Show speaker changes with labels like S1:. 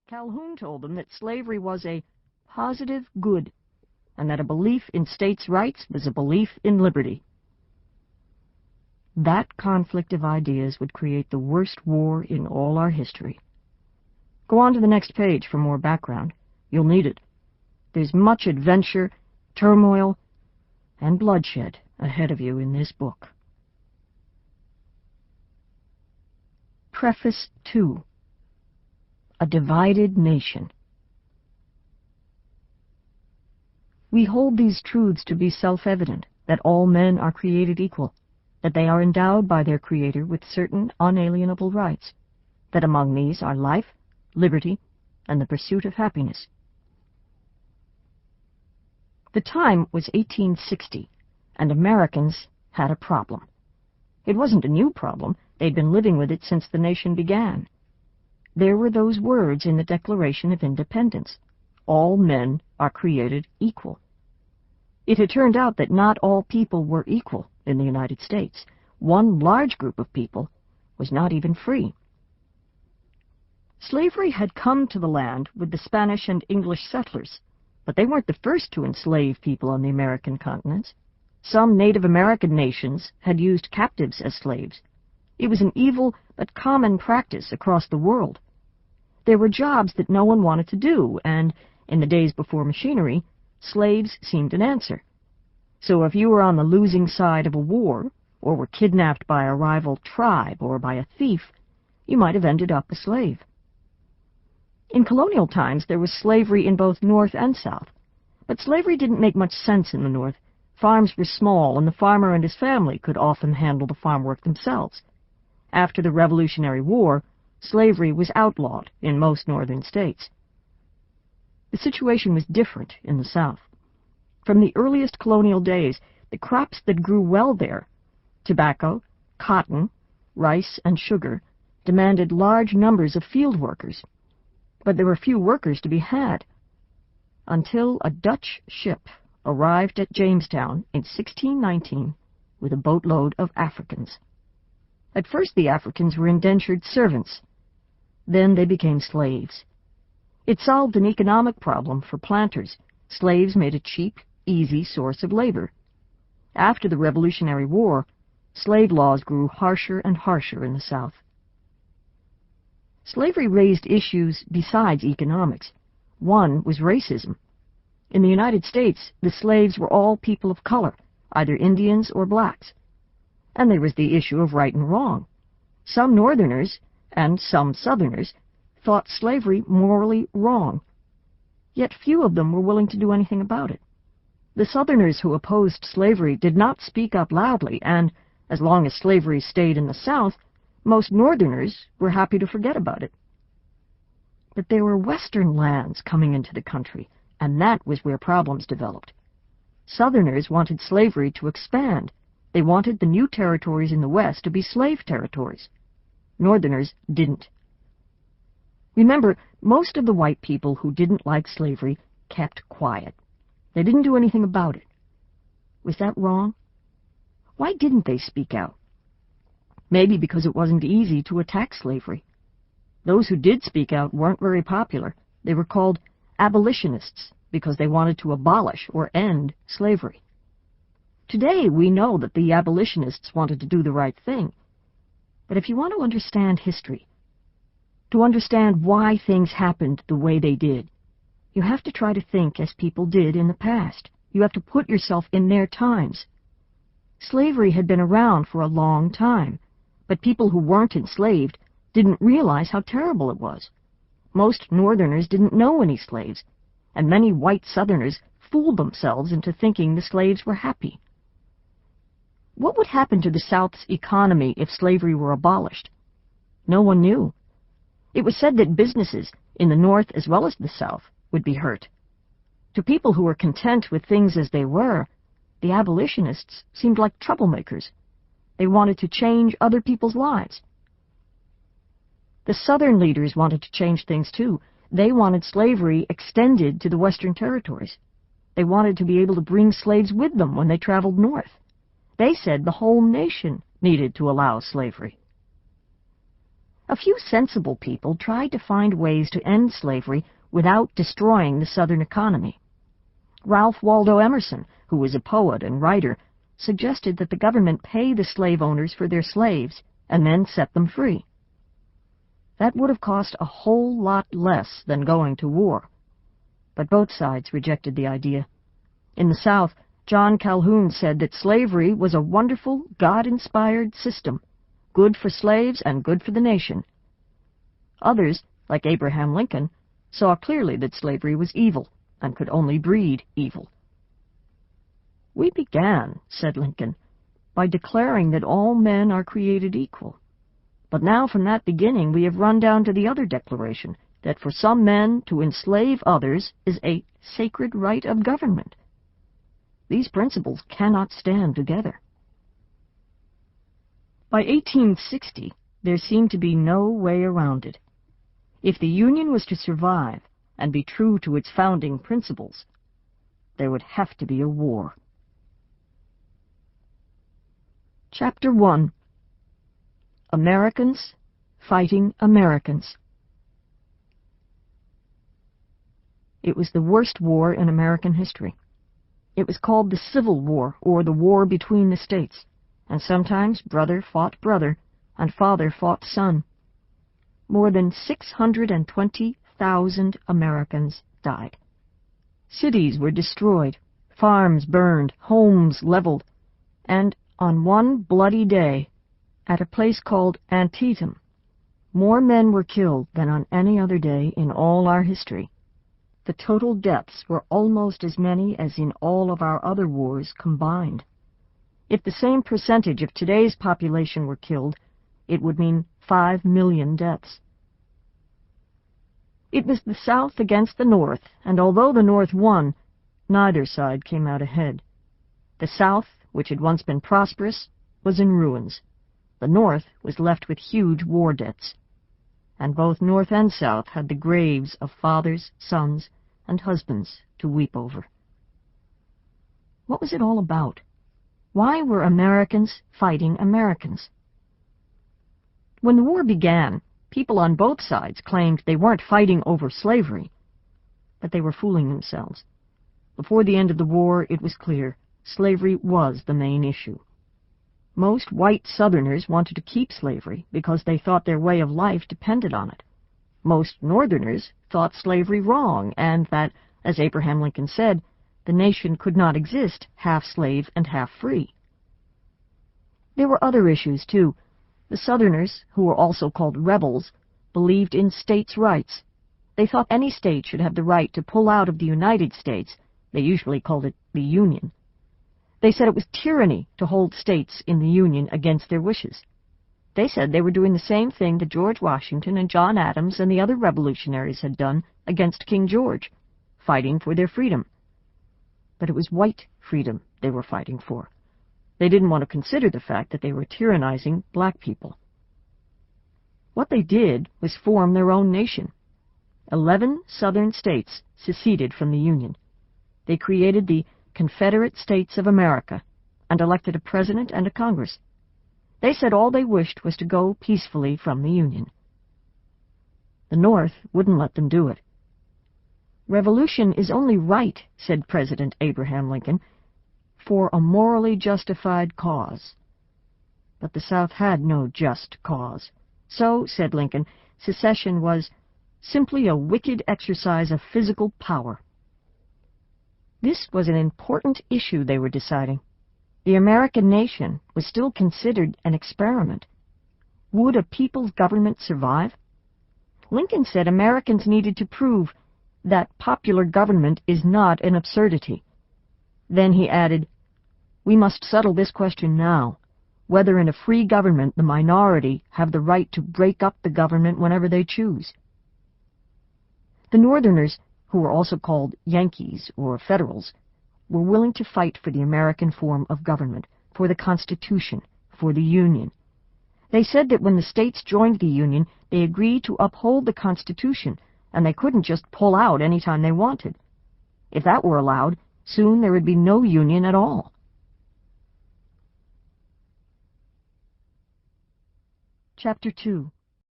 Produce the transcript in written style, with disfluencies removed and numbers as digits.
S1: Calhoun told them that slavery was a positive good, and that a belief in states' rights was a belief in liberty. That conflict of ideas would create the worst war in all our history. Go on to the next page for more background. You'll need it. There's much adventure, turmoil, and bloodshed ahead of you in this book. Preface 2. A Divided Nation. We hold these truths to be self-evident, that all men are created equal, that they are endowed by their Creator with certain unalienable rights, that among these are life, liberty, and the pursuit of happiness. The time was 1860, and Americans had a problem. It wasn't a new problem. They'd been living with it since the nation began. There were those words in the Declaration of Independence: all men are created equal. It had turned out that not all people were equal in the United States. One large group of people was not even free. Slavery had come to the land with the Spanish and English settlers, but they weren't the first to enslave people on the American continents. Some Native American nations had used captives as slaves. It was an evil but common practice across the world. There were jobs that no one wanted to do, and in the days before machinery, slaves seemed an answer. So if you were on the losing side of a war, or were kidnapped by a rival tribe or by a thief, you might have ended up a slave. In colonial times, there was slavery in both North and South, but slavery didn't make much sense in the North. Farms were small, and the farmer and his family could often handle the farm work themselves. After the Revolutionary War, slavery was outlawed in most northern states. The situation was different in the South. From the earliest colonial days, the crops that grew well there, tobacco, cotton, rice, and sugar, demanded large numbers of field workers. But there were few workers to be had, until a Dutch ship arrived at Jamestown in 1619 with a boatload of Africans. At first the Africans were indentured servants. Then they became slaves. It solved an economic problem for planters. Slaves made a cheap, easy source of labor. After the Revolutionary War, slave laws grew harsher and harsher in the South. Slavery raised issues besides economics. One was racism. In the United States, the slaves were all people of color, either Indians or blacks. And there was the issue of right and wrong. Some Northerners, and some Southerners, thought slavery morally wrong. Yet few of them were willing to do anything about it. The Southerners who opposed slavery did not speak up loudly, and as long as slavery stayed in the South, most Northerners were happy to forget about it. But there were Western lands coming into the country, and that was where problems developed. Southerners wanted slavery to expand. They wanted the new territories in the West to be slave territories. Northerners didn't. Remember, most of the white people who didn't like slavery kept quiet. They didn't do anything about it. Was that wrong? Why didn't they speak out? Maybe because it wasn't easy to attack slavery. Those who did speak out weren't very popular. They were called abolitionists because they wanted to abolish or end slavery. Today we know that the abolitionists wanted to do the right thing. But if you want to understand history, to understand why things happened the way they did, you have to try to think as people did in the past. You have to put yourself in their times. Slavery had been around for a long time, but people who weren't enslaved didn't realize how terrible it was. Most Northerners didn't know any slaves, and many white Southerners fooled themselves into thinking the slaves were happy. What would happen to the South's economy if slavery were abolished? No one knew. It was said that businesses in the North as well as the South would be hurt. To people who were content with things as they were, the abolitionists seemed like troublemakers. They wanted to change other people's lives. The Southern leaders wanted to change things too. They wanted slavery extended to the Western territories. They wanted to be able to bring slaves with them when they traveled north. They said the whole nation needed to allow slavery. A few sensible people tried to find ways to end slavery without destroying the Southern economy. Ralph Waldo Emerson, who was a poet and writer, suggested that the government pay the slave owners for their slaves and then set them free. That would have cost a whole lot less than going to war. But both sides rejected the idea. In the South, John Calhoun said that slavery was a wonderful, God-inspired system, good for slaves and good for the nation. Others, like Abraham Lincoln, saw clearly that slavery was evil and could only breed evil. "We began," said Lincoln, "by declaring that all men are created equal. But now from that beginning we have run down to the other declaration, that for some men to enslave others is a sacred right of government. These principles cannot stand together." By 1860, there seemed to be no way around it. If the Union was to survive and be true to its founding principles, there would have to be a war. Chapter 1. Americans Fighting Americans. It was the worst war in American history. It was called the Civil War, or the War between the States, and sometimes brother fought brother, and father fought son. More than 620,000 Americans died. Cities were destroyed, farms burned, homes leveled, and on one bloody day, at a place called Antietam, more men were killed than on any other day in all our history. The total deaths were almost as many as in all of our other wars combined. If the same percentage of today's population were killed, it would mean 5 million deaths. It was the South against the North, and although the North won, neither side came out ahead. The South, which had once been prosperous, was in ruins. The North was left with huge war debts. And both North and South had the graves of fathers, sons, and husbands to weep over. What was it all about? Why were Americans fighting Americans? When the war began, people on both sides claimed they weren't fighting over slavery, but they were fooling themselves. Before the end of the war, it was clear slavery was the main issue. Most white Southerners wanted to keep slavery because they thought their way of life depended on it. Most Northerners thought slavery wrong, and that, as Abraham Lincoln said, the nation could not exist half slave and half free. There were other issues, too. The Southerners, who were also called rebels, believed in states' rights. They thought any state should have the right to pull out of the United States. They usually called it the Union. They said it was tyranny to hold states in the Union against their wishes. They said they were doing the same thing that George Washington and John Adams and the other revolutionaries had done against King George, fighting for their freedom. But it was white freedom they were fighting for. They didn't want to consider the fact that they were tyrannizing black people. What they did was form their own nation. 11 Southern states seceded from the Union. They created the Confederate States of America and elected a president and a Congress. They said all they wished was to go peacefully from the Union. The North wouldn't let them do it. "Revolution is only right," said President Abraham Lincoln, "for a morally justified cause." But the South had no just cause. So, said Lincoln, secession was simply a wicked exercise of physical power. This was an important issue they were deciding. The American nation was still considered an experiment. Would a people's government survive? Lincoln said Americans needed to prove that popular government is not an absurdity. Then he added, "We must settle this question now, whether in a free government the minority have the right to break up the government whenever they choose." The Northerners, who were also called Yankees or Federals, were willing to fight for the American form of government, for the Constitution, for the Union. They said that when the states joined the Union, they agreed to uphold the Constitution, and they couldn't just pull out any time they wanted. If that were allowed, soon there would be no Union at all. Chapter 2.